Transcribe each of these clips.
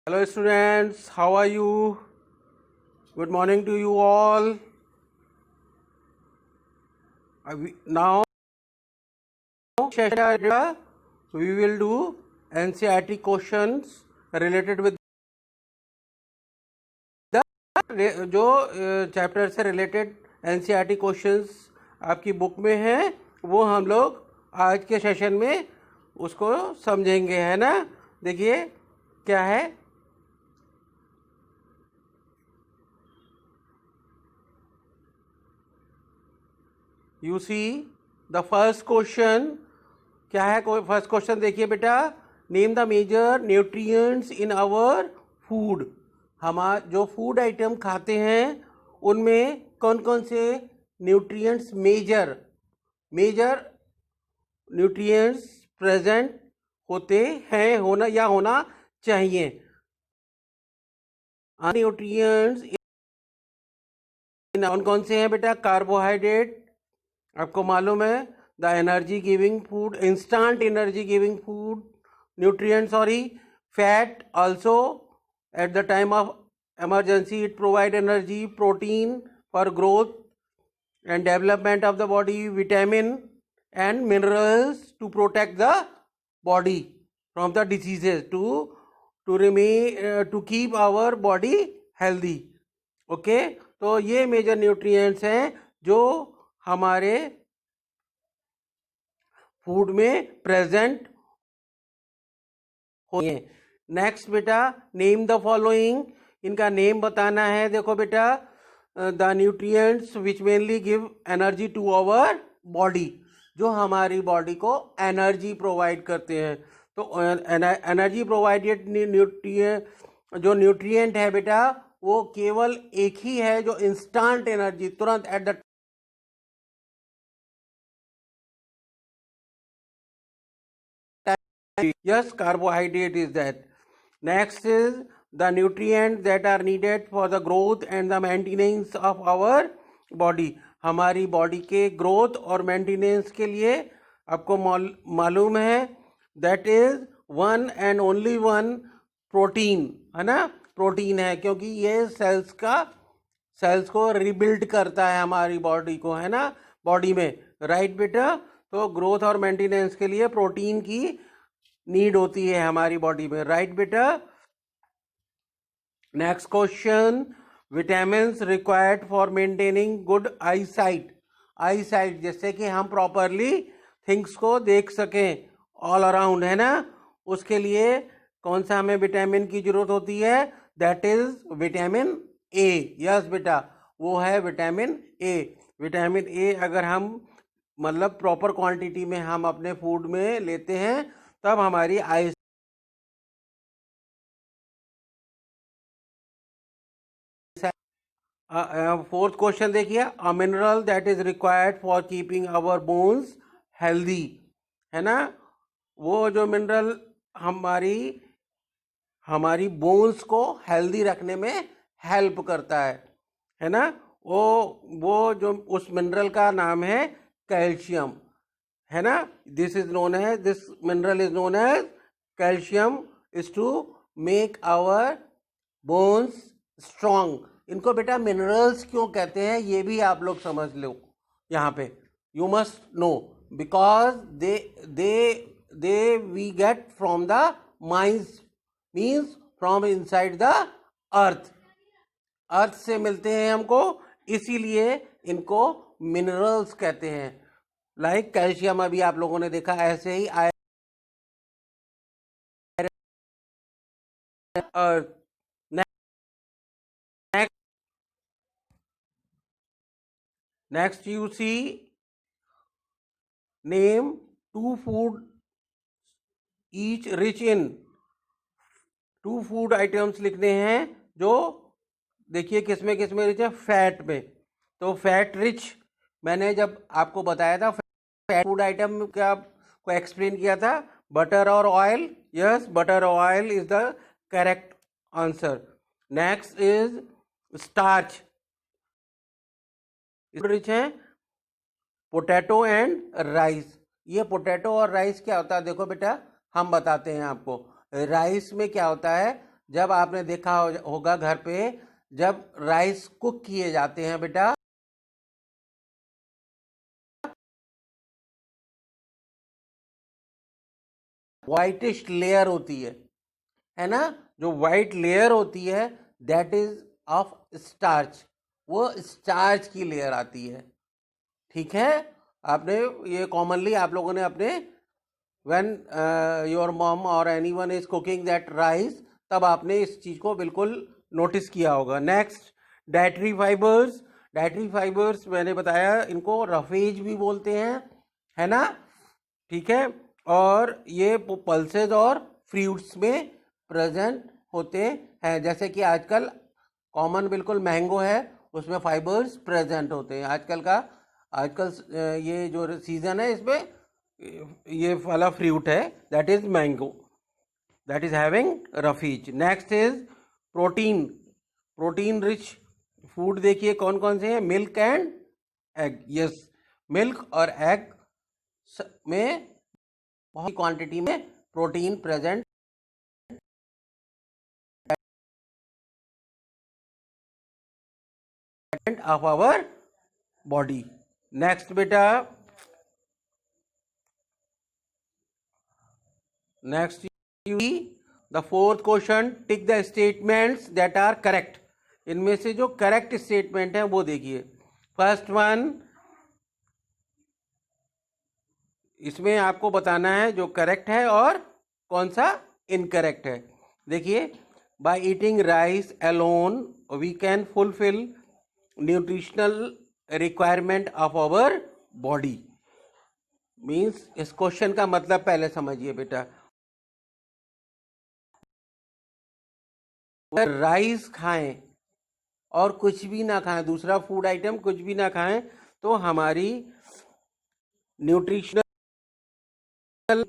Hello students, how are you? Good morning to you all. Now we will do NCERT questions related with the जो chapter से related NCERT questions आपकी book में हैं वो हम लोग आज के सेशन में उसको समझेंगे, है ना। देखिए क्या है। You see the first question क्या है। फर्स्ट क्वेश्चन देखिए बेटा, name the major nutrients in our food. हम जो फूड आइटम खाते हैं उनमें कौन कौन से न्यूट्रिएंट्स मेजर न्यूट्रिएंट्स प्रेजेंट होते हैं, होना या होना चाहिए। न्यूट्रिएंट्स कौन कौन से हैं बेटा। कार्बोहाइड्रेट आपको मालूम है, the energy giving food, instant energy giving food nutrient, sorry. Fat also at the time of emergency it provide energy, protein for growth and development of the body, vitamin and minerals to protect the body from the diseases, to remain to keep our body healthy. Okay तो ये major nutrients हैं जो हमारे food में present होंगे। Next बेटा, name the following. इनका name बताना है। देखो बेटा, the nutrients which mainly give energy to our body, जो हमारी बॉडी को एनर्जी प्रोवाइड करते हैं। तो एनर्जी प्रोवाइडेड जो न्यूट्रिएंट है बेटा वो केवल एक ही है जो इंस्टेंट एनर्जी तुरंत at the yes, carbohydrate is that. Next is the nutrients that are needed for the growth and the maintenance of our body. हमारी बॉडी के ग्रोथ और मेंटेनेंस के लिए आपको मालूम है that is one and only one protein, है ना। प्रोटीन है क्योंकि ये सेल्स को रिबिल्ड करता है हमारी बॉडी को, है ना, बॉडी में। राइट बेटा, तो ग्रोथ और मेंटेनेंस के लिए प्रोटीन की नीड होती है हमारी बॉडी में। राइट बेटा। Next question, vitamins required for maintaining good I site, जैसे कि हम प्रॉपरली थिंग्स को देख सकें ऑल अराउंड, है ना। उसके लिए कौन सा हमें विटामिन की जरूरत होती है, that is vitamin A. Yes बेटा, वो है विटामिन ए। विटामिन ए अगर हम मतलब प्रॉपर क्वांटिटी में हम अपने फूड में लेते हैं तब हमारी आई। फोर्थ क्वेश्चन देखिए, a mineral that is required for keeping our bones healthy, है ना। वो जो मिनरल हमारी बोन्स को हेल्दी रखने में हेल्प करता है ना। वो जो उस मिनरल का नाम है कैल्शियम, है ना। This mineral is known as calcium, is to make our bones strong. इनको बेटा मिनरल्स क्यों कहते हैं ये भी आप लोग समझ लो यहाँ पे। You must know because they we get from the mines, means from inside the earth से मिलते हैं हमको, इसीलिए इनको मिनरल्स कहते हैं। लाइक कैल्शियम अभी आप लोगों ने देखा, ऐसे ही अर्थ। Next you see, name two food each rich in. Two food items लिखने हैं जो देखिए किसमें रिच है, फैट में। तो फैट रिच मैंने जब आपको बताया था फैट फूड आइटम का को एक्सप्लेन किया था, बटर और ऑयल। यस, बटर और oil is the correct answer. Next is starch, rich है पोटैटो एंड राइस। ये पोटैटो और राइस क्या होता है देखो बेटा, हम बताते हैं आपको। राइस में क्या होता है, जब आपने देखा होगा घर पे जब राइस कुक किए जाते हैं बेटा, व्हाइटिश लेयर होती है ना, जो व्हाइट लेयर होती है दैट इज ऑफ स्टार्च, वो स्टार्च की लेयर आती है। ठीक है, आपने ये कॉमनली आप लोगों ने अपने व्हेन योर मॉम और anyone is cooking that rice, तब आपने इस चीज को बिल्कुल नोटिस किया होगा। Next, dietary fibres. Dietary fibres मैंने बताया इनको रफेज भी बोलते हैं, है ना। ठीक है, और ये पल्सेस और फ्रूट्स में प्रेजेंट होते हैं, जैसे कि आजकल कॉमन बिल्कुल मैंगो है, उसमें फाइबर्स प्रेजेंट होते हैं। आजकल ये जो सीजन है इसमें ये वाला फ्रूट है that is mango, that is having roughage. Next is protein. Protein rich food देखिए कौन कौन से हैं, milk and egg. Yes, milk और एग में बहुत क्वांटिटी में protein present of our body. Next बेटा, next the fourth question, tick the statements that are correct. इनमें से जो करेक्ट स्टेटमेंट है वो देखिए। फर्स्ट वन, इसमें आपको बताना है जो करेक्ट है और कौन सा इनकरेक्ट है। देखिए, by eating rice alone we can fulfil nutritional requirement of our body. Means इस क्वेश्चन का मतलब पहले समझिए बेटा। राइस खाएं और कुछ भी ना खाएं, दूसरा फूड आइटम कुछ भी ना खाएं, तो हमारी न्यूट्रिशनल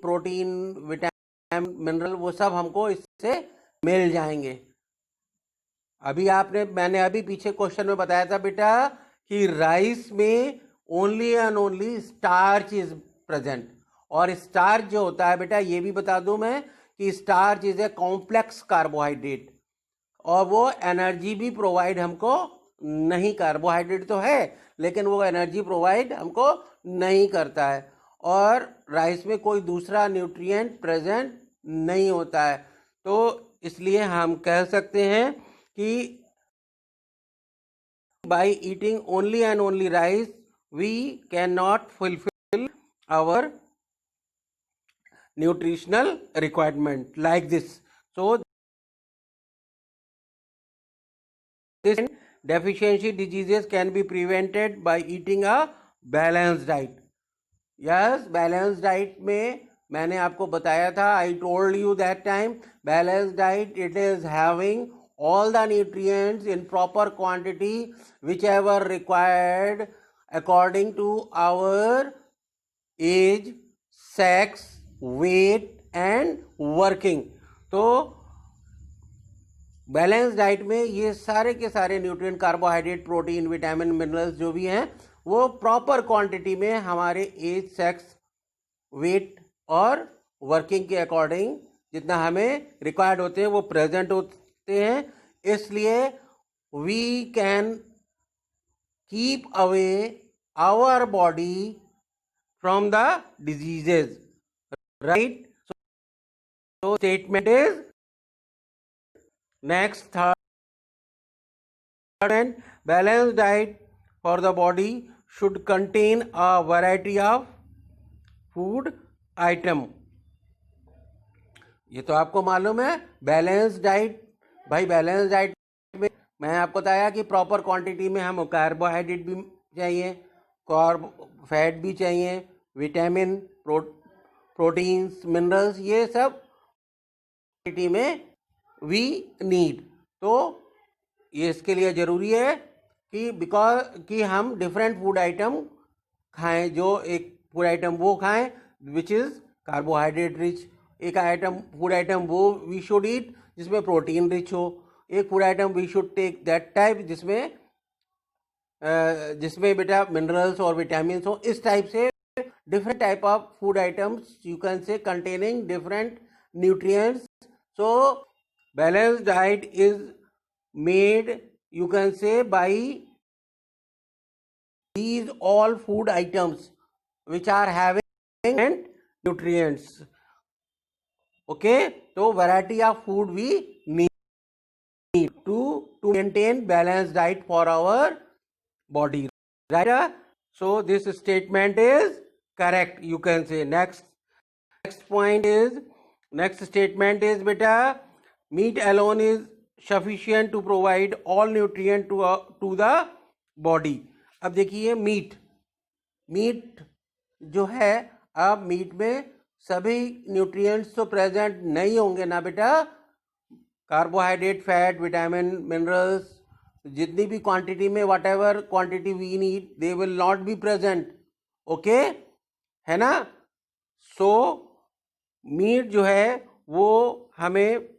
प्रोटीन विटामिन मिनरल वो सब हमको इससे मिल जाएंगे। मैंने अभी पीछे क्वेश्चन में बताया था बेटा कि राइस में only and only starch is present, और स्टार्च जो होता है बेटा, ये भी बता दूं मैं कि starch is a complex carbohydrate, और वो एनर्जी भी प्रोवाइड हमको नहीं, कार्बोहाइड्रेट तो है लेकिन वो एनर्जी प्रोवाइड हमको नहीं करता है, और राइस में कोई दूसरा न्यूट्रिएंट प्रेजेंट नहीं होता है। तो इसलिए हम कह सकते हैं कि by eating only and only rice we can not fulfil our nutritional requirement like this. So this deficiency diseases can be prevented by eating a balanced diet. Yes, balanced diet में मैंने आपको बताया था, I told you that time, balanced diet it is having all the nutrients in proper quantity whichever required according to our age, sex, weight and working. तो balance diet में ये सारे के सारे nutrient, carbohydrate, protein, vitamin, minerals जो भी हैं वो प्रॉपर क्वांटिटी में हमारे एज, सेक्स, वेट और वर्किंग के अकॉर्डिंग जितना हमें रिक्वायर्ड होते हैं वो प्रेजेंट होते हैं। इसलिए we can keep away our body from the diseases, right. So statement is next, third and balanced diet for the body should contain a variety of food item. ये तो आपको मालूम है बैलेंस डाइट। भाई balance diet में मैं आपको बताया कि प्रॉपर क्वांटिटी में हम कार्बोहाइड्रेट भी चाहिए, फैट भी चाहिए, विटामिन, प्रोटीन्स, मिनरल्स, ये सब क्वांटिटी में वी नीड। तो ये इसके लिए ज़रूरी है कि हम डिफरेंट फूड आइटम खाएं। जो एक फूड आइटम वो खाएं विच इज़ कार्बोहाइड्रेट रिच, एक फूड आइटम वो वी शुड ईट जिसमें प्रोटीन रिच हो, एक food item we should take that type जिसमें बेटा मिनरल्स और विटामिन हो। इस टाइप से different type of food items you can say containing different nutrients. So balanced diet is made, you can say, by these all food items which are having and nutrients. Okay, so variety of food we need to maintain balanced diet for our body, right? So this statement is correct, you can say. Next statement is, beta, meat alone is sufficient to provide all nutrient to the body. अब देखिए meet जो है, अब meet में सभी nutrients तो present नहीं होंगे ना बेटा. कार्बोहाइड्रेट, फैट, विटामिन, मिनरल्स, जितनी भी क्वांटिटी में, whatever quantity we need, they will not be present. Okay, है ना. सो मीट जो है वो हमें,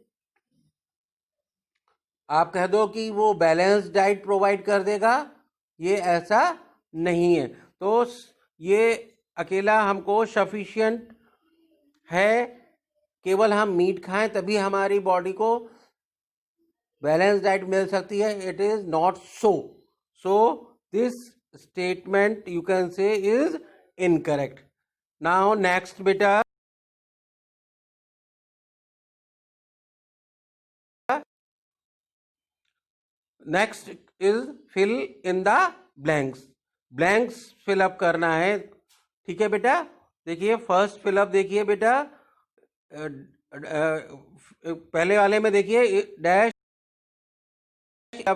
आप कह दो कि वो बैलेंस डाइट प्रोवाइड कर देगा, ये ऐसा नहीं है. तो ये अकेला हमको सफिशिएंट है, केवल हम मीट खाएं तभी हमारी बॉडी को बैलेंस डाइट मिल सकती है. It is not so. So this statement you can say is incorrect. Now next बेटा, next is fill in the blanks. Blanks fill up करना है. ठीक है बेटा, देखिए फर्स्ट फिलअप देखिए बेटा, पहले वाले में देखिए डैश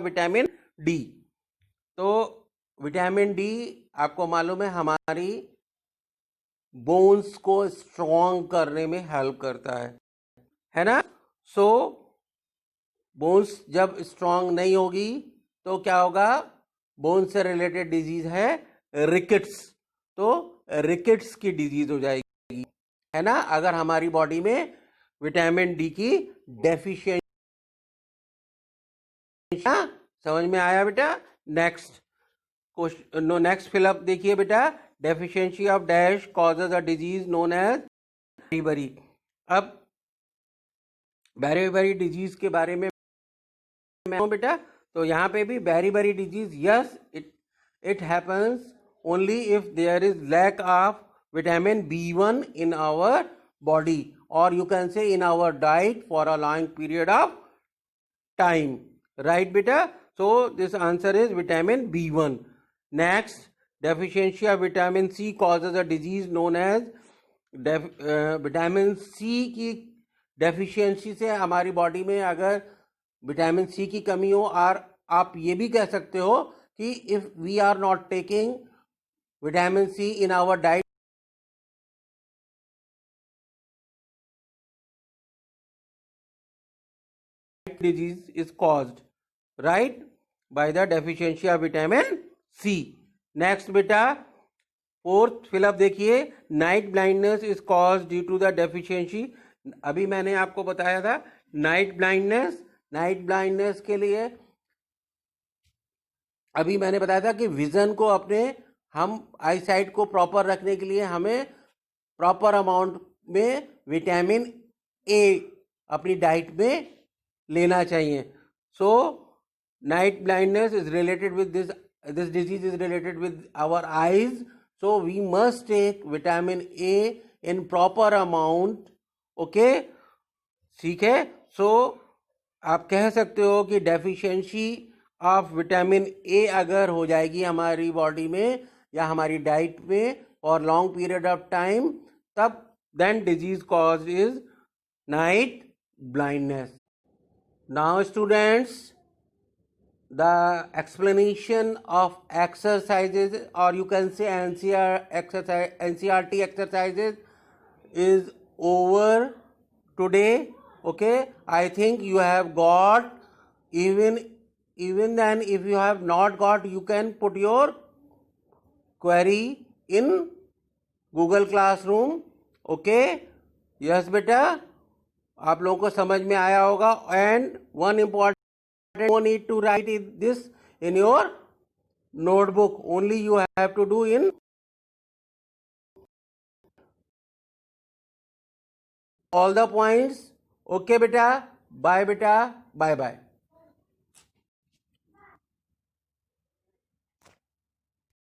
विटामिन डी. तो विटामिन डी आपको मालूम है हमारी बोन्स को स्ट्रॉन्ग करने में हेल्प करता है ना. सो बोन्स जब स्ट्रॉन्ग नहीं होगी तो क्या होगा, बोन से रिलेटेड डिजीज है रिकेट्स. तो रिकेट्स की डिजीज हो जाएगी, है ना, अगर हमारी बॉडी में विटामिन डी की डेफिशिएंसी. समझ में आया बेटा. Next question, no next fill up देखिए बेटा, deficiency of dash causes a disease known as beri. अब बेरी डिजीज के बारे में बेटा, तो यहाँ पे भी beri disease, yes, it happens only if there is lack of vitamin B1 in our body, और you can say in our diet for a long period of time. Right बेटा. So this answer is vitamin B1. Next, deficiency of vitamin C causes a disease known as, vitamin C की deficiency से हमारी body में अगर vitamin C की कमी हो, और आप ये भी कह सकते हो कि if we are not taking vitamin C in our diet, disease is caused, right, by the deficiency of vitamin C. Next बेटा, फोर्थ फिलअप देखिए, night blindness is caused due to the deficiency. अभी मैंने आपको बताया था night blindness के लिए, अभी मैंने बताया था कि विजन को अपने, हम आई साइट को प्रॉपर रखने के लिए हमें प्रॉपर अमाउंट में विटामिन ए अपनी डाइट में लेना चाहिए. So night blindness is related with this disease is related with our eyes. So we must take vitamin A in proper amount. Okay, ठीक है. सो आप कह सकते हो कि डेफिशिएंसी ऑफ विटामिन ए अगर हो जाएगी हमारी बॉडी में या हमारी डाइट में for long period of time, तब then disease cause is night blindness. Now students, the explanation of exercises, or you can say NCRT exercises is over today. Okay, I think you have got, even then if you have not got, you can put your query in Google Classroom. Okay, yes beta, आप लोगों को समझ में आया होगा. And one important, no need to write this in your notebook, only you have to do in all the points. Okay बेटा, bye बेटा, bye bye.